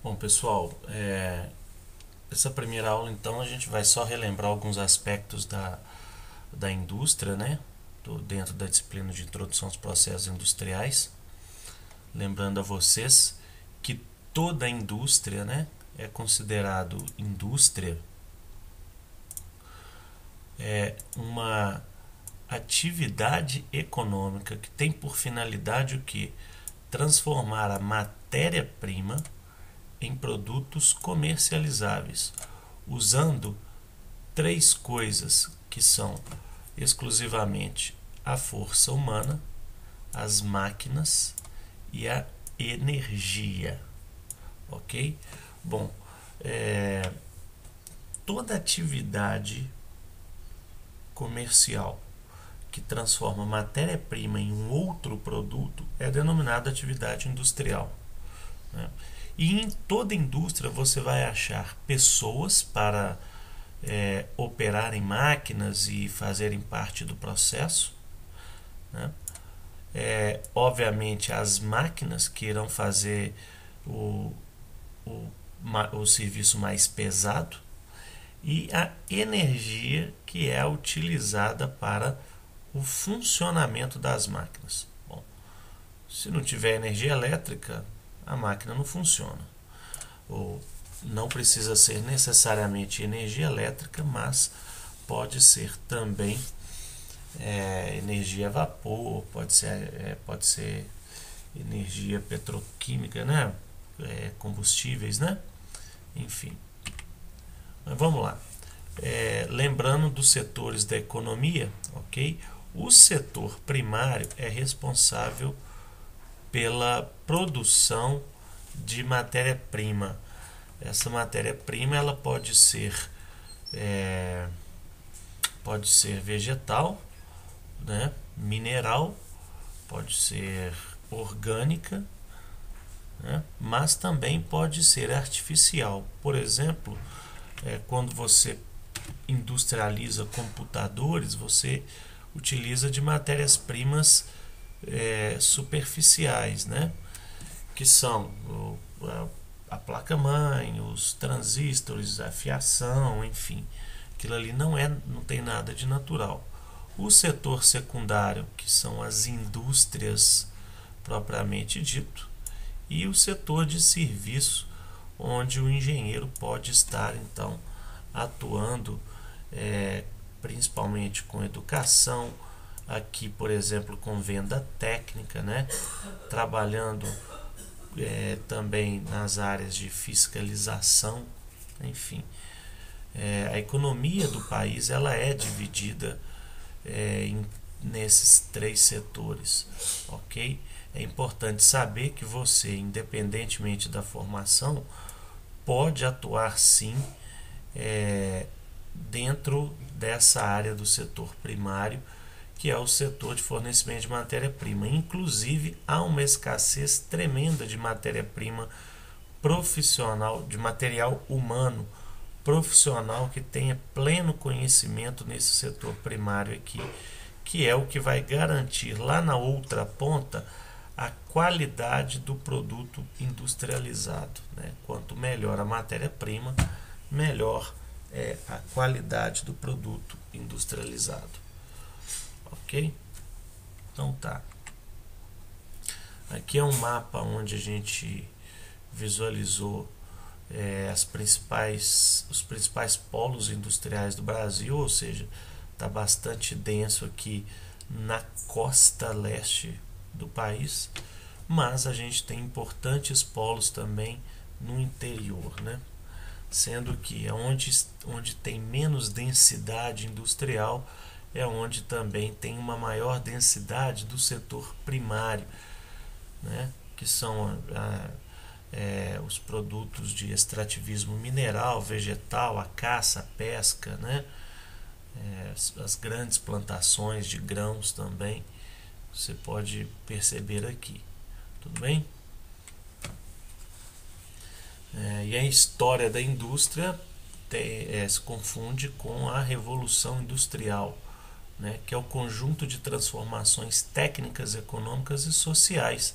Bom, pessoal, essa primeira aula então a gente vai só relembrar alguns aspectos da indústria, né? Dentro da disciplina de Introdução aos Processos Industriais. Lembrando a vocês que toda indústria, né, é considerado indústria uma atividade econômica que tem por finalidade o que? Transformar a matéria-prima em produtos comercializáveis, usando três coisas que são exclusivamente a força humana, as máquinas e a energia, ok? Bom, toda atividade comercial que transforma matéria-prima em um outro produto é denominada atividade industrial, né? E em toda indústria você vai achar pessoas para operarem máquinas e fazerem parte do processo, né? Obviamente as máquinas que irão fazer o, o, o serviço mais pesado e a energia que é utilizada para o funcionamento das máquinas. Bom, se não tiver energia elétrica, a máquina não funciona. Ou não precisa ser necessariamente energia elétrica, mas pode ser também energia a vapor, pode ser energia petroquímica, né? Combustíveis, né? Enfim. Mas vamos lá. Lembrando dos setores da economia, ok? O setor primário é responsável pela produção de matéria-prima. Essa matéria-prima ela pode ser vegetal, né? Mineral, pode ser orgânica, né? Mas também pode ser artificial. Por exemplo, quando você industrializa computadores, você utiliza de matérias-primas superficiais, né? Que são a placa-mãe, os transistores, a fiação, enfim. Aquilo ali não tem nada de natural. O setor secundário, que são as indústrias propriamente dito, e o setor de serviço, onde o engenheiro pode estar então atuando principalmente com educação, aqui por exemplo com venda técnica, né? Trabalhando também nas áreas de fiscalização, enfim. A economia do país ela é dividida nesses três setores, ok? É importante saber que você, independentemente da formação, pode atuar sim dentro dessa área do setor primário, que é o setor de fornecimento de matéria-prima. Inclusive, há uma escassez tremenda de matéria-prima profissional, de material humano profissional que tenha pleno conhecimento nesse setor primário aqui, que é o que vai garantir lá na outra ponta a qualidade do produto industrializado, né? Quanto melhor a matéria-prima, melhor é a qualidade do produto industrializado. Ok? Então tá. Aqui é um mapa onde a gente visualizou os principais polos industriais do Brasil, ou seja, está bastante denso aqui na costa leste do país, mas a gente tem importantes polos também no interior, né? Sendo que onde tem menos densidade industrial é onde também tem uma maior densidade do setor primário, né? Que são os produtos de extrativismo mineral, vegetal, a caça, a pesca, né? As grandes plantações de grãos também, você pode perceber aqui. Tudo bem? E a história da indústria se confunde com a Revolução Industrial, né, que é o conjunto de transformações técnicas, econômicas e sociais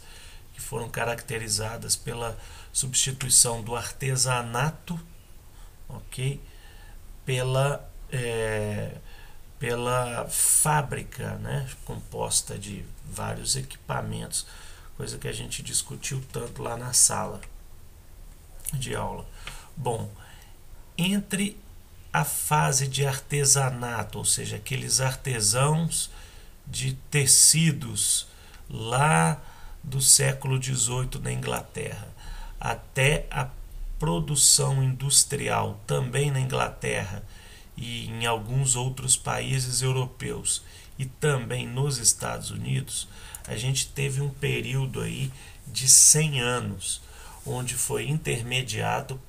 que foram caracterizadas pela substituição do artesanato, ok, pela fábrica, né, composta de vários equipamentos, coisa que a gente discutiu tanto lá na sala de aula. Bom, entre a fase de artesanato, ou seja, aqueles artesãos de tecidos lá do século XVIII na Inglaterra, até a produção industrial também na Inglaterra e em alguns outros países europeus e também nos Estados Unidos, a gente teve um período aí de 100 anos, onde foi intermediado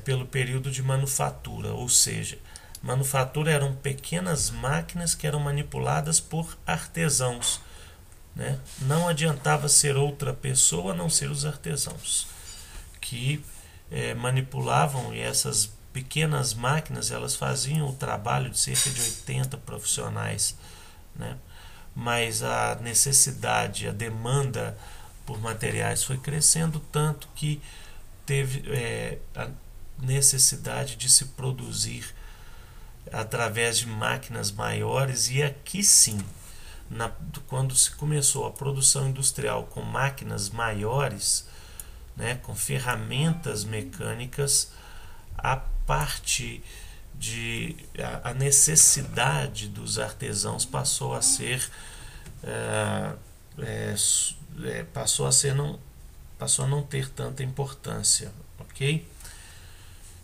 pelo período de manufatura, ou seja, manufatura eram pequenas máquinas que eram manipuladas por artesãos, né? Não adiantava ser outra pessoa a não ser os artesãos que manipulavam, e essas pequenas máquinas elas faziam o trabalho de cerca de 80 profissionais, né? Mas a necessidade, a demanda por materiais foi crescendo tanto que teve a necessidade de se produzir através de máquinas maiores, e aqui sim, quando se começou a produção industrial com máquinas maiores, né, com ferramentas mecânicas, a parte de a necessidade dos artesãos passou a não ter tanta importância, ok?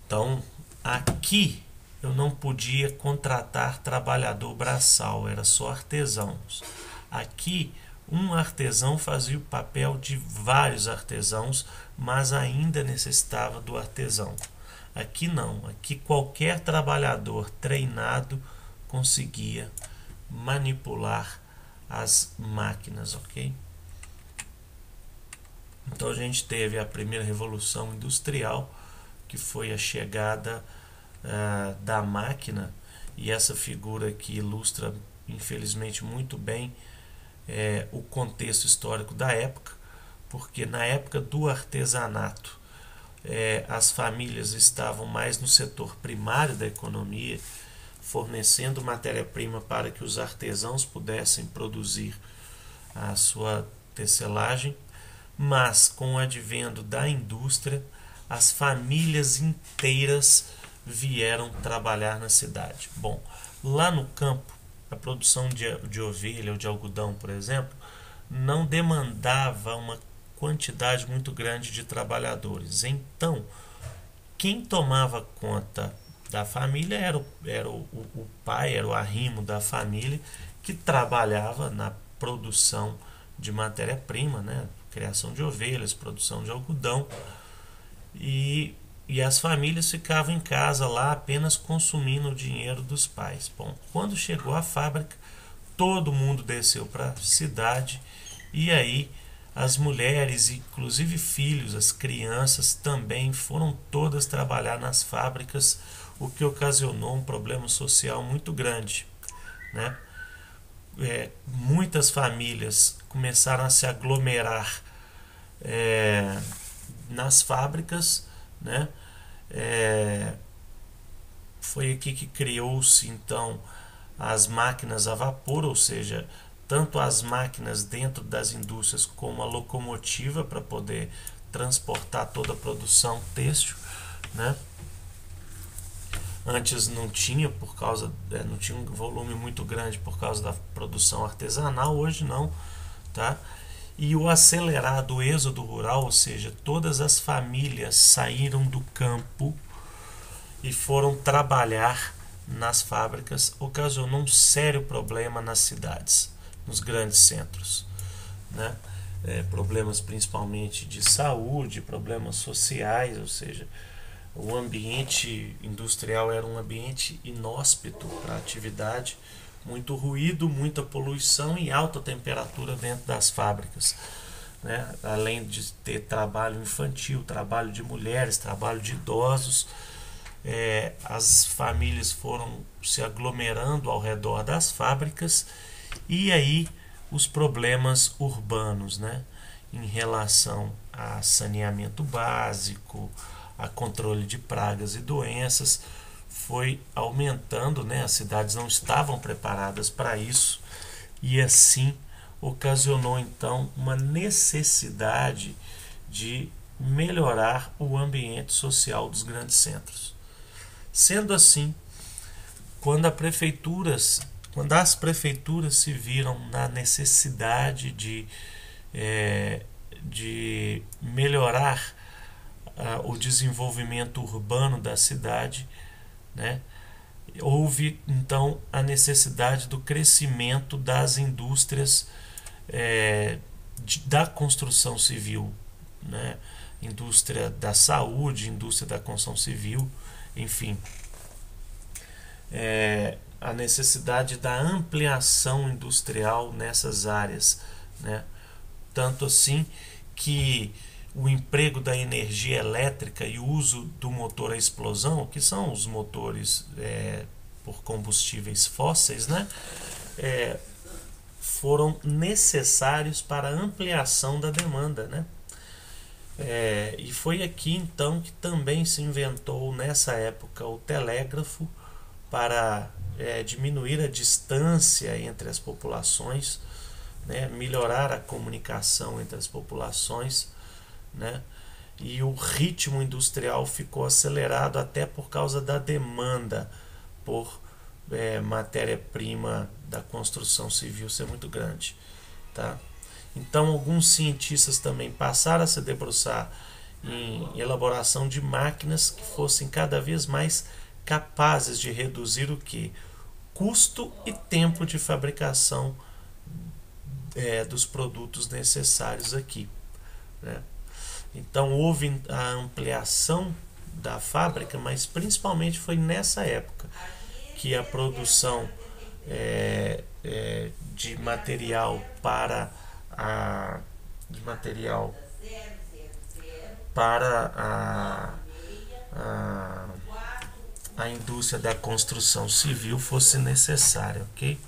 Então aqui eu não podia contratar trabalhador braçal, era só artesãos. Aqui um artesão fazia o papel de vários artesãos, mas ainda necessitava do artesão. Aqui não, aqui qualquer trabalhador treinado conseguia manipular as máquinas, ok? Então a gente teve a primeira revolução industrial, que foi a chegada da máquina, e essa figura aqui ilustra infelizmente muito bem o contexto histórico da época, porque na época do artesanato as famílias estavam mais no setor primário da economia, fornecendo matéria-prima para que os artesãos pudessem produzir a sua tecelagem, mas com o advento da indústria, as famílias inteiras vieram trabalhar na cidade. Bom, lá no campo, a produção de ovelha ou de algodão, por exemplo, não demandava uma quantidade muito grande de trabalhadores. Então, quem tomava conta da família era o pai, era o arrimo da família, que trabalhava na produção de matéria-prima, né? Criação de ovelhas, produção de algodão, e as famílias ficavam em casa lá apenas consumindo o dinheiro dos pais. Bom, quando chegou a fábrica, todo mundo desceu para a cidade, e aí as mulheres, inclusive filhos, as crianças também foram todas trabalhar nas fábricas, o que ocasionou um problema social muito grande, né? Muitas famílias começaram a se aglomerar nas fábricas, né? Foi aqui que criou-se então as máquinas a vapor, ou seja, tanto as máquinas dentro das indústrias como a locomotiva para poder transportar toda a produção têxtil, né? Antes não tinha, não tinha um volume muito grande por causa da produção artesanal, hoje não, tá? E o acelerado êxodo rural, ou seja, todas as famílias saíram do campo e foram trabalhar nas fábricas, ocasionou um sério problema nas cidades, nos grandes centros, né? Problemas principalmente de saúde, problemas sociais, ou seja, o ambiente industrial era um ambiente inóspito para a atividade, muito ruído, muita poluição e alta temperatura dentro das fábricas, né? Além de ter trabalho infantil, trabalho de mulheres, trabalho de idosos, as famílias foram se aglomerando ao redor das fábricas, e aí os problemas urbanos, né, em relação a saneamento básico, a controle de pragas e doenças, foi aumentando, né, as cidades não estavam preparadas para isso, e assim ocasionou então uma necessidade de melhorar o ambiente social dos grandes centros. Sendo assim, quando as prefeituras se viram na necessidade de melhorar o desenvolvimento urbano da cidade, né, houve então a necessidade do crescimento das indústrias da construção civil, né, indústria da saúde, indústria da construção civil, enfim, a necessidade da ampliação industrial nessas áreas, né? Tanto assim que o emprego da energia elétrica e o uso do motor a explosão, que são os motores por combustíveis fósseis, né? Foram necessários para a ampliação da demanda, né? E foi aqui então que também se inventou nessa época o telégrafo para diminuir a distância entre as populações, né, melhorar a comunicação entre as populações, né, e o ritmo industrial ficou acelerado até por causa da demanda por matéria-prima da construção civil ser muito grande, tá? Então alguns cientistas também passaram a se debruçar em elaboração de máquinas que fossem cada vez mais capazes de reduzir o que? Custo e tempo de fabricação dos produtos necessários aqui, né? Então houve a ampliação da fábrica, mas principalmente foi nessa época que a produção de material para a indústria da construção civil fosse necessária, ok?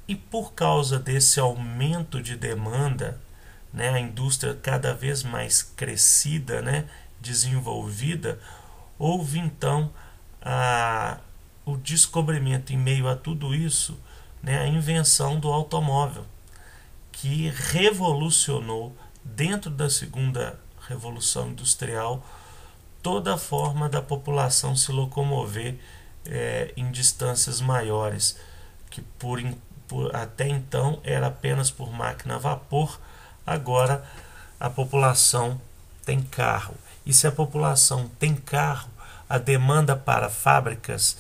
E por causa desse aumento de demanda, né, a indústria cada vez mais crescida, né, desenvolvida, houve então o descobrimento, em meio a tudo isso, né, a invenção do automóvel, que revolucionou, dentro da segunda revolução industrial, toda a forma da população se locomover em distâncias maiores, que até então era apenas por máquina a vapor. Agora a população tem carro, e se a população tem carro, a demanda para fábricas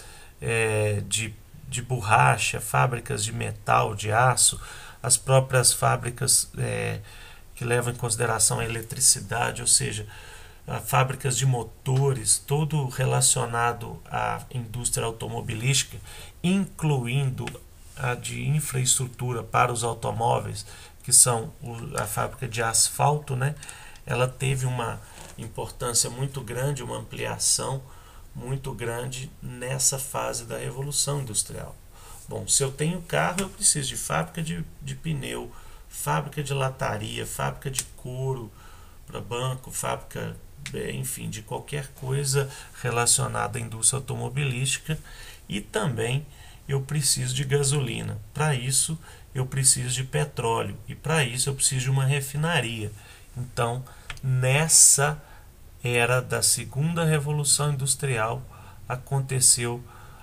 de borracha, fábricas de metal, de aço, as próprias fábricas que levam em consideração a eletricidade, ou seja, fábricas de motores, tudo relacionado à indústria automobilística, incluindo a de infraestrutura para os automóveis, que são a fábrica de asfalto, né? Ela teve uma importância muito grande, uma ampliação muito grande nessa fase da revolução industrial. Bom, se eu tenho carro, eu preciso de fábrica de pneu, fábrica de lataria, fábrica de couro para banco, fábrica, enfim, de qualquer coisa relacionada à indústria automobilística, e também eu preciso de gasolina. Para isso, eu preciso de petróleo, e para isso eu preciso de uma refinaria. Então, nessa era da segunda revolução industrial, aconteceu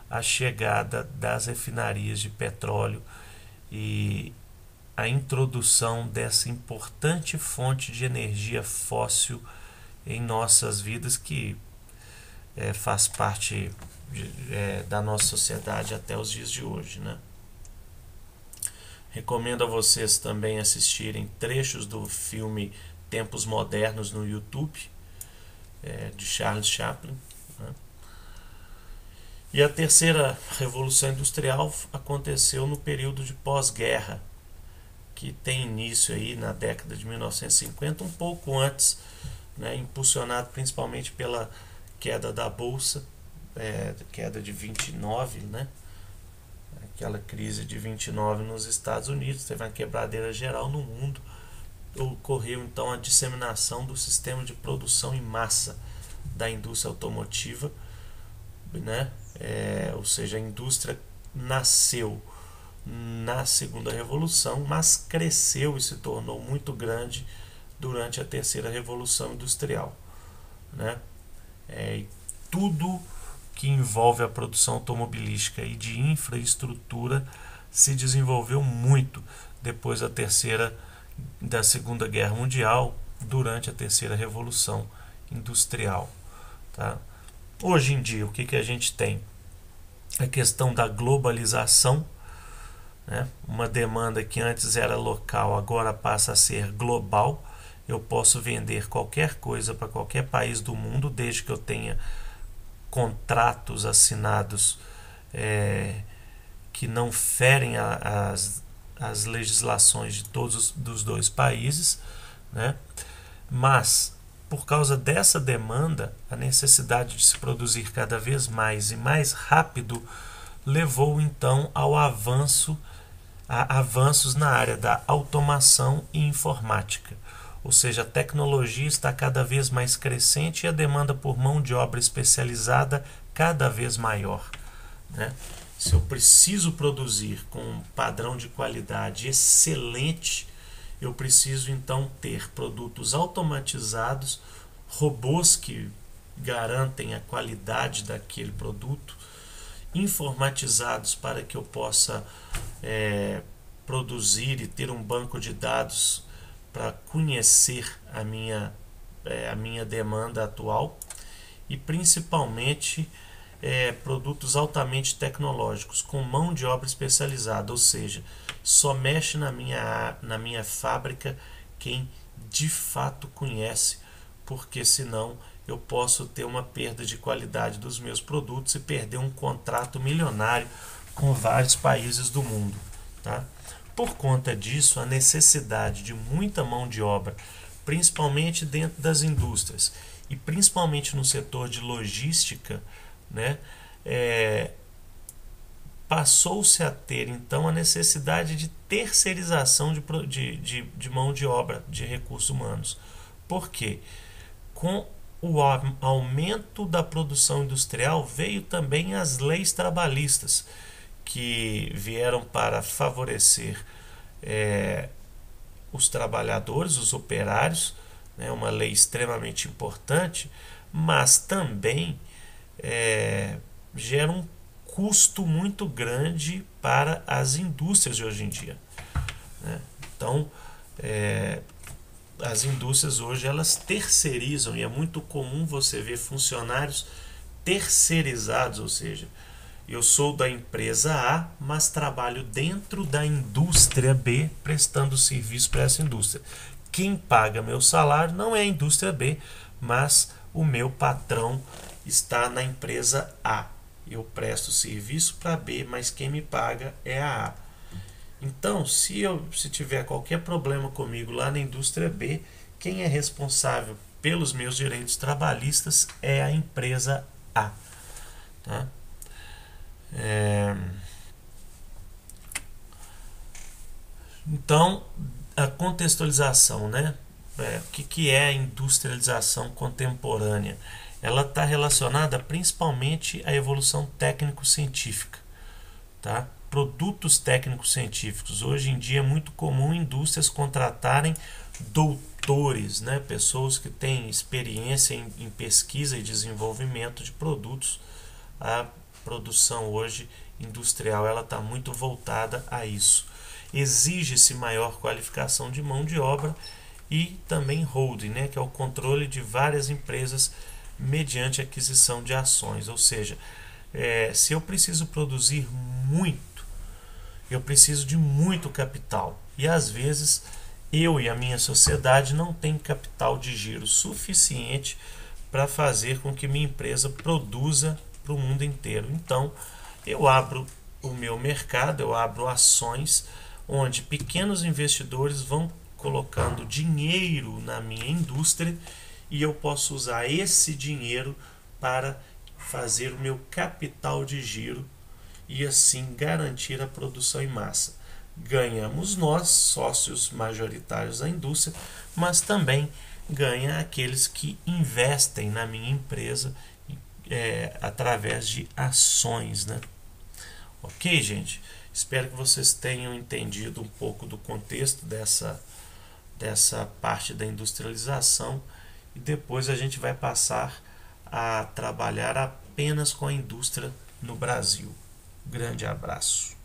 a chegada das refinarias de petróleo e a introdução dessa importante fonte de energia fóssil em nossas vidas, que faz parte da nossa sociedade até os dias de hoje, né? Recomendo a vocês também assistirem trechos do filme Tempos Modernos no YouTube, de Charles Chaplin, né? E a terceira revolução industrial aconteceu no período de pós-guerra, que tem início aí na década de 1950, um pouco antes, né, impulsionado principalmente pela queda da bolsa, queda de 29, né? Aquela crise de 29 nos Estados Unidos, teve uma quebradeira geral no mundo. Ocorreu então a disseminação do sistema de produção em massa da indústria automotiva, né? Ou seja, a indústria nasceu na segunda revolução, mas cresceu e se tornou muito grande durante a terceira revolução industrial, né? Tudo que envolve a produção automobilística e de infraestrutura se desenvolveu muito depois da Segunda Guerra Mundial, durante a terceira revolução industrial, tá? Hoje em dia, o que a gente tem? A questão da globalização, né? Uma demanda que antes era local, agora passa a ser global. Eu posso vender qualquer coisa para qualquer país do mundo, desde que eu tenha contratos assinados que não ferem as legislações de todos dos dois países, né? Mas por causa dessa demanda, a necessidade de se produzir cada vez mais e mais rápido levou então a avanços na área da automação e informática. Ou seja, a tecnologia está cada vez mais crescente e a demanda por mão de obra especializada cada vez maior, né? Se eu preciso produzir com um padrão de qualidade excelente, eu preciso então ter produtos automatizados, robôs que garantem a qualidade daquele produto, informatizados para que eu possa produzir e ter um banco de dados para conhecer a minha demanda atual, e principalmente produtos altamente tecnológicos, com mão de obra especializada, ou seja, só mexe na minha fábrica quem de fato conhece, porque senão eu posso ter uma perda de qualidade dos meus produtos e perder um contrato milionário com vários países do mundo, tá? Por conta disso, a necessidade de muita mão de obra, principalmente dentro das indústrias e principalmente no setor de logística, né, passou-se a ter então a necessidade de terceirização de mão de obra, de recursos humanos. Por quê? Com o aumento da produção industrial veio também as leis trabalhistas, que vieram para favorecer os trabalhadores, os operários, né, uma lei extremamente importante, mas também gera um custo muito grande para as indústrias de hoje em dia, né? Então, as indústrias hoje elas terceirizam, e é muito comum você ver funcionários terceirizados, ou seja, eu sou da empresa A, mas trabalho dentro da indústria B, prestando serviço para essa indústria. Quem paga meu salário não é a indústria B, mas o meu patrão está na empresa A. Eu presto serviço para B, mas quem me paga é a A. Então, se tiver qualquer problema comigo lá na indústria B, quem é responsável pelos meus direitos trabalhistas é a empresa A, tá? Então, a contextualização, né? O que é a industrialização contemporânea? Ela está relacionada principalmente à evolução técnico-científica, tá? Produtos técnicos científicos. Hoje em dia é muito comum indústrias contratarem doutores, né? Pessoas que têm experiência em pesquisa e desenvolvimento de produtos. A produção hoje industrial ela está muito voltada a isso. Exige-se maior qualificação de mão de obra e também holding, né? Que é o controle de várias empresas mediante aquisição de ações. Ou seja, se eu preciso produzir muito, eu preciso de muito capital, e às vezes eu e a minha sociedade não tem capital de giro suficiente para fazer com que minha empresa produza para o mundo inteiro. Então eu abro o meu mercado, eu abro ações onde pequenos investidores vão colocando dinheiro na minha indústria, e eu posso usar esse dinheiro para fazer o meu capital de giro e assim garantir a produção em massa. Ganhamos nós, sócios majoritários da indústria, mas também ganha aqueles que investem na minha empresa através de ações, né? Ok, gente? Espero que vocês tenham entendido um pouco do contexto dessa parte da industrialização e depois a gente vai passar a trabalhar apenas com a indústria no Brasil. Grande abraço.